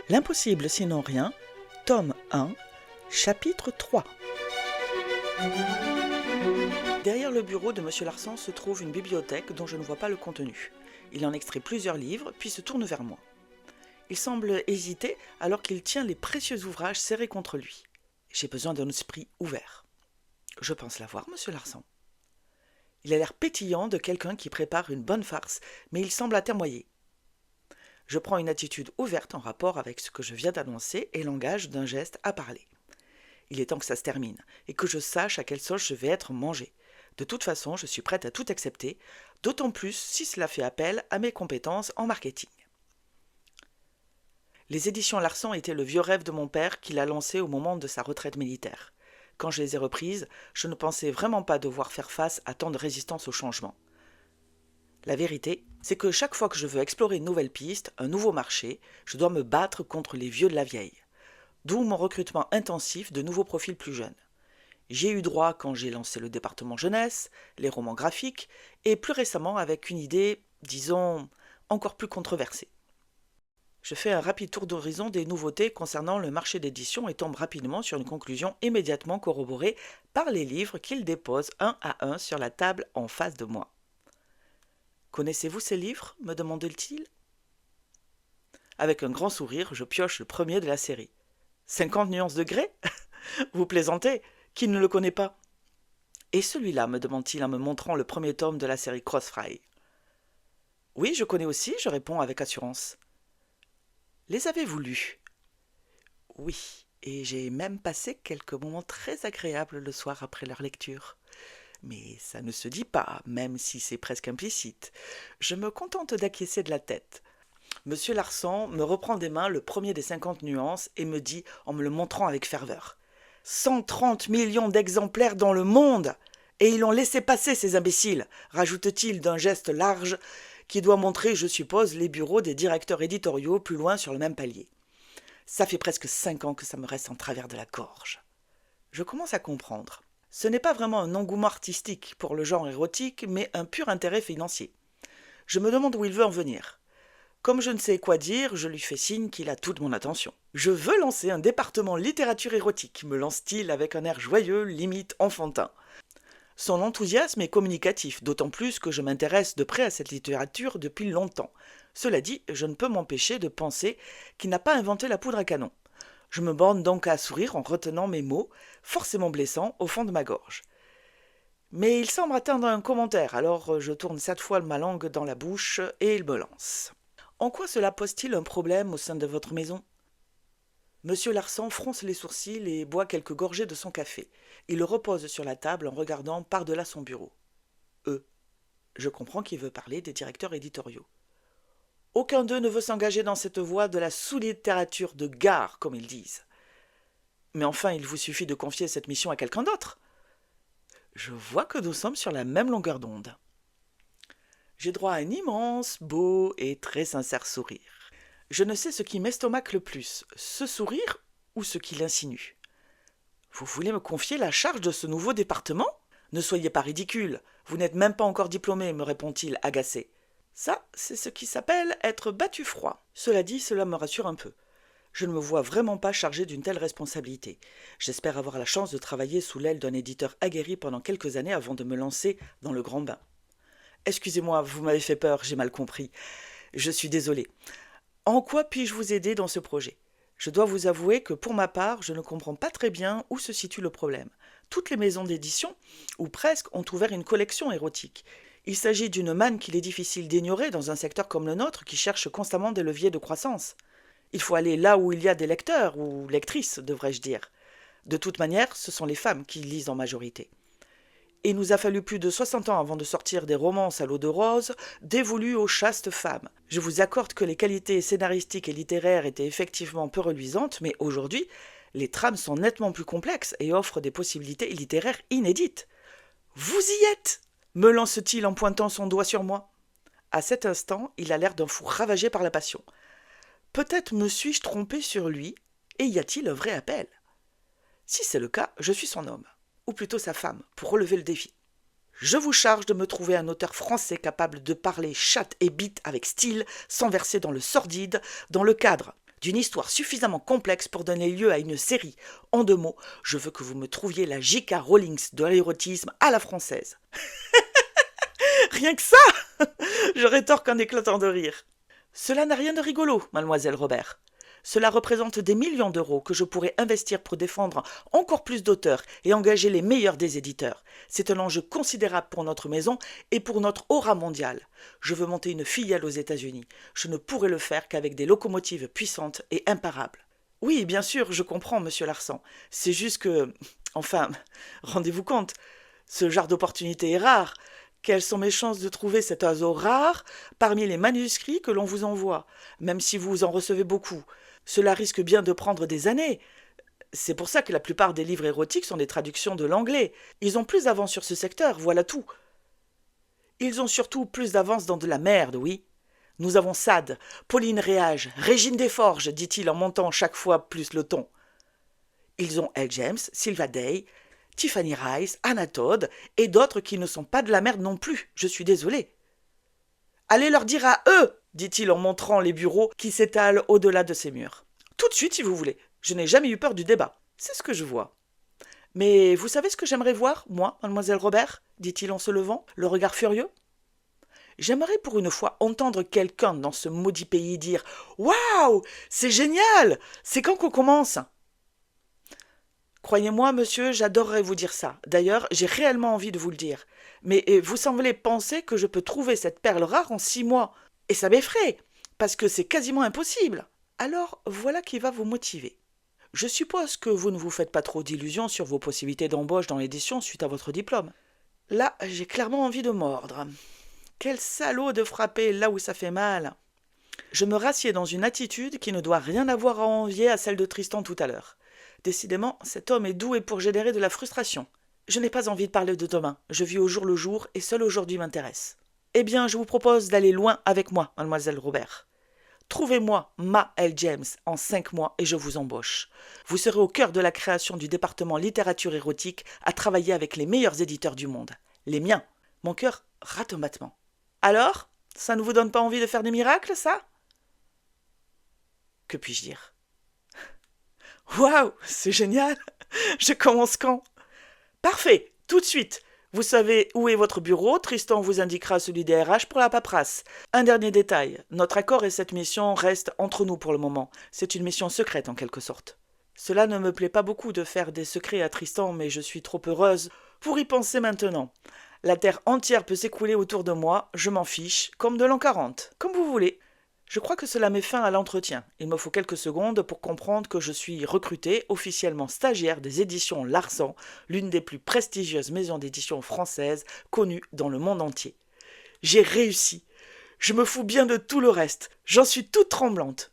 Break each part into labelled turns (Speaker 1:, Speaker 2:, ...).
Speaker 1: L'impossible sinon rien, tome 1, chapitre 3. Derrière le bureau de M. Larsan se trouve une bibliothèque dont je ne vois pas le contenu. Il en extrait plusieurs livres, puis se tourne vers moi. Il semble hésiter alors qu'il tient les précieux ouvrages serrés contre lui. J'ai besoin d'un esprit ouvert. Je pense l'avoir, M. Larsan. Il a l'air pétillant de quelqu'un qui prépare une bonne farce, mais il semble atermoyer. Je prends une attitude ouverte en rapport avec ce que je viens d'annoncer et l'engage d'un geste à parler. Il est temps que ça se termine et que je sache à quelle sauce je vais être mangée. De toute façon, je suis prête à tout accepter, d'autant plus si cela fait appel à mes compétences en marketing. Les éditions Larsan étaient le vieux rêve de mon père qu'il a lancé au moment de sa retraite militaire. Quand je les ai reprises, je ne pensais vraiment pas devoir faire face à tant de résistance au changement. La vérité, c'est que chaque fois que je veux explorer une nouvelle piste, un nouveau marché, je dois me battre contre les vieux de la vieille. D'où mon recrutement intensif de nouveaux profils plus jeunes. J'ai eu droit quand j'ai lancé le département jeunesse, les romans graphiques, et plus récemment avec une idée, disons, encore plus controversée. Je fais un rapide tour d'horizon des nouveautés concernant le marché d'édition et tombe rapidement sur une conclusion immédiatement corroborée par les livres qu'il dépose un à un sur la table en face de moi. « Connaissez-vous ces livres » me demande-t-il. Avec un grand sourire, je pioche le premier de la série. 50 nuances de gré ? Vous plaisantez ? Qui ne le connaît pas ? Et celui-là, me demande-t-il en me montrant le premier tome de la série Crossfire. Oui, je connais aussi, je réponds avec assurance. Les avez-vous lus ? Oui, et j'ai même passé quelques moments très agréables le soir après leur lecture. Mais ça ne se dit pas, même si c'est presque implicite. Je me contente d'acquiescer de la tête. Monsieur Larsan me reprend des mains le premier des 50 nuances et me dit, en me le montrant avec ferveur, 130 millions d'exemplaires dans le monde ! Et ils l'ont laissé passer, ces imbéciles, rajoute-t-il d'un geste large qui doit montrer, je suppose, les bureaux des directeurs éditoriaux plus loin sur le même palier. Ça fait presque 5 ans que ça me reste en travers de la gorge. Je commence à comprendre. Ce n'est pas vraiment un engouement artistique pour le genre érotique, mais un pur intérêt financier. Je me demande où il veut en venir. Comme je ne sais quoi dire, je lui fais signe qu'il a toute mon attention. Je veux lancer un département littérature érotique, me lance-t-il avec un air joyeux, limite enfantin. Son enthousiasme est communicatif, d'autant plus que je m'intéresse de près à cette littérature depuis longtemps. Cela dit, je ne peux m'empêcher de penser qu'il n'a pas inventé la poudre à canon. Je me borne donc à sourire en retenant mes mots, forcément blessants, au fond de ma gorge. Mais il semble atteindre un commentaire, alors je tourne cette fois ma langue dans la bouche et il me lance. En quoi cela pose-t-il un problème au sein de votre maison ? Monsieur Larsan fronce les sourcils et boit quelques gorgées de son café. Il le repose sur la table en regardant par-delà son bureau. Je comprends qu'il veut parler des directeurs éditoriaux. Aucun d'eux ne veut s'engager dans cette voie de la sous-littérature de gare, comme ils disent. Mais enfin, il vous suffit de confier cette mission à quelqu'un d'autre. Je vois que nous sommes sur la même longueur d'onde. J'ai droit à un immense, beau et très sincère sourire. Je ne sais ce qui m'estomaque le plus, ce sourire ou ce qui l'insinue. Vous voulez me confier la charge de ce nouveau département ? Ne soyez pas ridicule, vous n'êtes même pas encore diplômé, me répond-il agacé. Ça, c'est ce qui s'appelle être battu froid. Cela dit, cela me rassure un peu. Je ne me vois vraiment pas chargé d'une telle responsabilité. J'espère avoir la chance de travailler sous l'aile d'un éditeur aguerri pendant quelques années avant de me lancer dans le grand bain. Excusez-moi, vous m'avez fait peur, j'ai mal compris. Je suis désolé. En quoi puis-je vous aider dans ce projet ? Je dois vous avouer que pour ma part, je ne comprends pas très bien où se situe le problème. Toutes les maisons d'édition, ou presque, ont ouvert une collection érotique. Il s'agit d'une manne qu'il est difficile d'ignorer dans un secteur comme le nôtre qui cherche constamment des leviers de croissance. Il faut aller là où il y a des lecteurs, ou lectrices, devrais-je dire. De toute manière, ce sont les femmes qui lisent en majorité. Il nous a fallu plus de 60 ans avant de sortir des romances à l'eau de rose, dévolues aux chastes femmes. Je vous accorde que les qualités scénaristiques et littéraires étaient effectivement peu reluisantes, mais aujourd'hui, les trames sont nettement plus complexes et offrent des possibilités littéraires inédites. « Vous y êtes !» me lance-t-il en pointant son doigt sur moi. À cet instant, il a l'air d'un fou ravagé par la passion. Peut-être me suis-je trompé sur lui, et y a-t-il un vrai appel ? Si c'est le cas, je suis son homme, ou plutôt sa femme, pour relever le défi. Je vous charge de me trouver un auteur français capable de parler chatte et bite avec style, sans verser dans le sordide, dans le cadre d'une histoire suffisamment complexe pour donner lieu à une série. En 2 mots, je veux que vous me trouviez la J.K. Rowling de l'érotisme à la française. Rien que ça. Je rétorque en éclatant de rire. Cela n'a rien de rigolo, mademoiselle Robert. Cela représente des millions d'euros que je pourrais investir pour défendre encore plus d'auteurs et engager les meilleurs des éditeurs. C'est un enjeu considérable pour notre maison et pour notre aura mondiale. Je veux monter une filiale aux États-Unis. Je ne pourrai le faire qu'avec des locomotives puissantes et imparables. Oui, bien sûr, je comprends, monsieur Larsan. C'est juste que... Enfin, rendez-vous compte, ce genre d'opportunité est rare. Quelles sont mes chances de trouver cet oiseau rare parmi les manuscrits que l'on vous envoie, même si vous en recevez beaucoup? Cela risque bien de prendre des années. C'est pour ça que la plupart des livres érotiques sont des traductions de l'anglais. Ils ont plus d'avance sur ce secteur, voilà tout. Ils ont surtout plus d'avance dans de la merde, oui. Nous avons Sade, Pauline Réage, Régine Desforges, dit-il en montant chaque fois plus le ton. Ils ont L. James, Sylva Day, Tiffany Rice, Anna Todd et d'autres qui ne sont pas de la merde non plus, je suis désolé. Allez leur dire à eux, dit-il en montrant les bureaux qui s'étalent au-delà de ces murs. Tout de suite si vous voulez, je n'ai jamais eu peur du débat, c'est ce que je vois. Mais vous savez ce que j'aimerais voir, moi, mademoiselle Robert, dit-il en se levant, le regard furieux. J'aimerais pour une fois entendre quelqu'un dans ce maudit pays dire « Waouh, c'est génial, c'est quand qu'on commence ?» Croyez-moi, monsieur, j'adorerais vous dire ça. D'ailleurs, j'ai réellement envie de vous le dire. Mais vous semblez penser que je peux trouver cette perle rare en 6 mois. Et ça m'effraie, parce que c'est quasiment impossible. Alors, voilà qui va vous motiver. Je suppose que vous ne vous faites pas trop d'illusions sur vos possibilités d'embauche dans l'édition suite à votre diplôme. Là, j'ai clairement envie de mordre. Quel salaud de frapper là où ça fait mal. Je me rassieds dans une attitude qui ne doit rien avoir à envier à celle de Tristan tout à l'heure. Décidément, cet homme est doué pour générer de la frustration. Je n'ai pas envie de parler de demain. Je vis au jour le jour et seul aujourd'hui m'intéresse. Eh bien, je vous propose d'aller loin avec moi, mademoiselle Robert. Trouvez-moi ma L. James en 5 mois et je vous embauche. Vous serez au cœur de la création du département littérature érotique à travailler avec les meilleurs éditeurs du monde. Les miens. Mon cœur rate un battement. Alors, ça ne vous donne pas envie de faire des miracles, ça? Que puis-je dire? Waouh, c'est génial. Je commence quand? Parfait, tout de suite. Vous savez où est votre bureau, Tristan vous indiquera celui des RH pour la paperasse. Un dernier détail, notre accord et cette mission restent entre nous pour le moment. C'est une mission secrète en quelque sorte. Cela ne me plaît pas beaucoup de faire des secrets à Tristan, mais je suis trop heureuse pour y penser maintenant. La terre entière peut s'écrouler autour de moi, je m'en fiche, comme de l'an 40, comme vous voulez. Je crois que cela met fin à l'entretien. Il me faut quelques secondes pour comprendre que je suis recruté, officiellement stagiaire des éditions Larsan, l'une des plus prestigieuses maisons d'édition françaises connues dans le monde entier. J'ai réussi. Je me fous bien de tout le reste. J'en suis toute tremblante.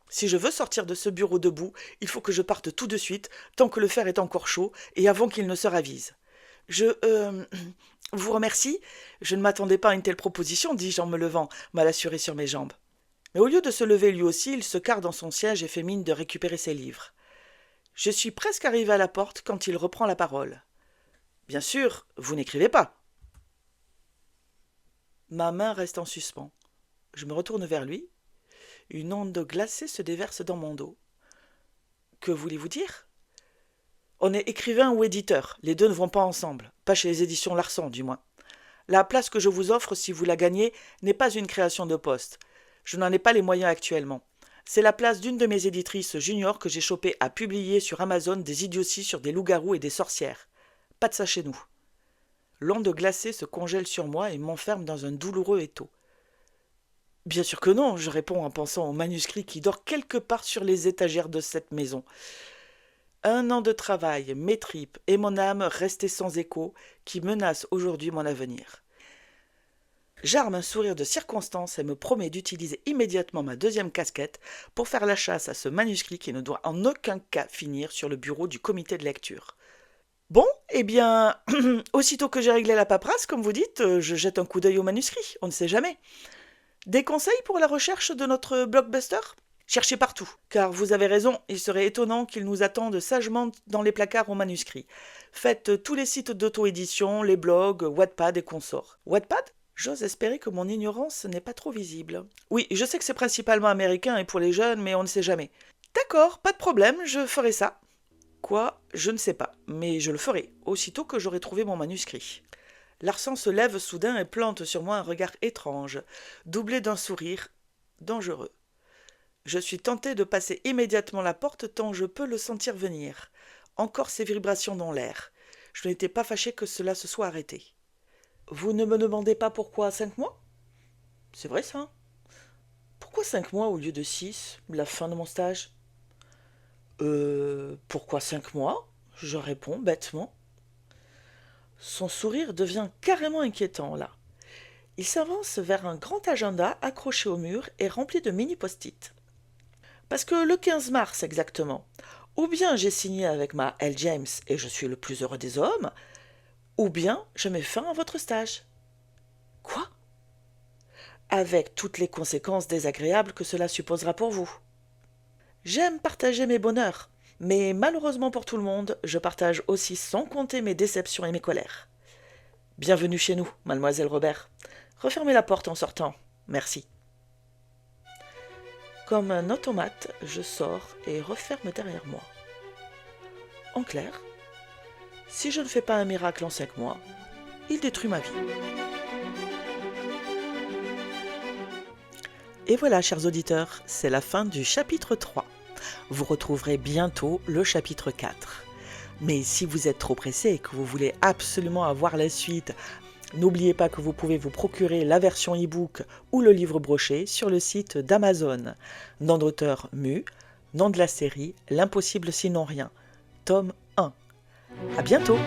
Speaker 1: Si je veux sortir de ce bureau debout, il faut que je parte tout de suite, tant que le fer est encore chaud et avant qu'il ne se ravise. Je vous remercie. Je ne m'attendais pas à une telle proposition, dis-je en me levant, mal assuré sur mes jambes. Mais au lieu de se lever lui aussi, il se carre dans son siège et fait mine de récupérer ses livres. Je suis presque arrivé à la porte quand il reprend la parole. Bien sûr, vous n'écrivez pas. Ma main reste en suspens. Je me retourne vers lui. Une onde glacée se déverse dans mon dos. Que voulez-vous dire? On est écrivain ou éditeur, les deux ne vont pas ensemble, pas chez les éditions Larsan du moins. La place que je vous offre si vous la gagnez n'est pas une création de poste. Je n'en ai pas les moyens actuellement. C'est la place d'une de mes éditrices juniors que j'ai chopée à publier sur Amazon des idioties sur des loups-garous et des sorcières. Pas de ça chez nous. L'onde glacée se congèle sur moi et m'enferme dans un douloureux étau. Bien sûr que non, je réponds en pensant au manuscrit qui dort quelque part sur les étagères de cette maison. 1 an de travail, mes tripes et mon âme restées sans écho qui menacent aujourd'hui mon avenir. J'arme un sourire de circonstance et me promets d'utiliser immédiatement ma 2e casquette pour faire la chasse à ce manuscrit qui ne doit en aucun cas finir sur le bureau du comité de lecture. Bon, eh bien, aussitôt que j'ai réglé la paperasse, comme vous dites, je jette un coup d'œil au manuscrit, on ne sait jamais. Des conseils pour la recherche de notre blockbuster ? Cherchez partout, car vous avez raison, il serait étonnant qu'il nous attende sagement dans les placards aux manuscrits. Faites tous les sites d'auto-édition, les blogs, Wattpad et consorts. Wattpad ? J'ose espérer que mon ignorance n'est pas trop visible. Oui, je sais que c'est principalement américain et pour les jeunes, mais on ne sait jamais. D'accord, pas de problème, je ferai ça. Quoi? Je ne sais pas, mais je le ferai, aussitôt que j'aurai trouvé mon manuscrit. Larsan se lève soudain et plante sur moi un regard étrange, doublé d'un sourire dangereux. Je suis tenté de passer immédiatement la porte tant je peux le sentir venir. Encore ces vibrations dans l'air. Je n'étais pas fâché que cela se soit arrêté. Vous ne me demandez pas pourquoi 5 mois? C'est vrai ça. Pourquoi 5 mois au lieu de 6, la fin de mon stage? Pourquoi 5 mois? Je réponds bêtement. Son sourire devient carrément inquiétant là. Il s'avance vers un grand agenda accroché au mur et rempli de mini post-it. Parce que le 15 mars exactement, ou bien j'ai signé avec ma L. James et je suis le plus heureux des hommes, ou bien je mets fin à votre stage. Quoi? Avec toutes les conséquences désagréables que cela supposera pour vous. J'aime partager mes bonheurs, mais malheureusement pour tout le monde, je partage aussi sans compter mes déceptions et mes colères. Bienvenue chez nous, mademoiselle Robert. Refermez la porte en sortant. Merci. Comme un automate, je sors et referme derrière moi. En clair, si je ne fais pas un miracle en 5 mois, il détruit ma vie. Et voilà, chers auditeurs, c'est la fin du chapitre 3. Vous retrouverez bientôt le chapitre 4. Mais si vous êtes trop pressé et que vous voulez absolument avoir la suite, n'oubliez pas que vous pouvez vous procurer la version e-book ou le livre broché sur le site d'Amazon. Nom d'auteur Mu, nom de la série L'impossible sinon rien, tome 1. À bientôt!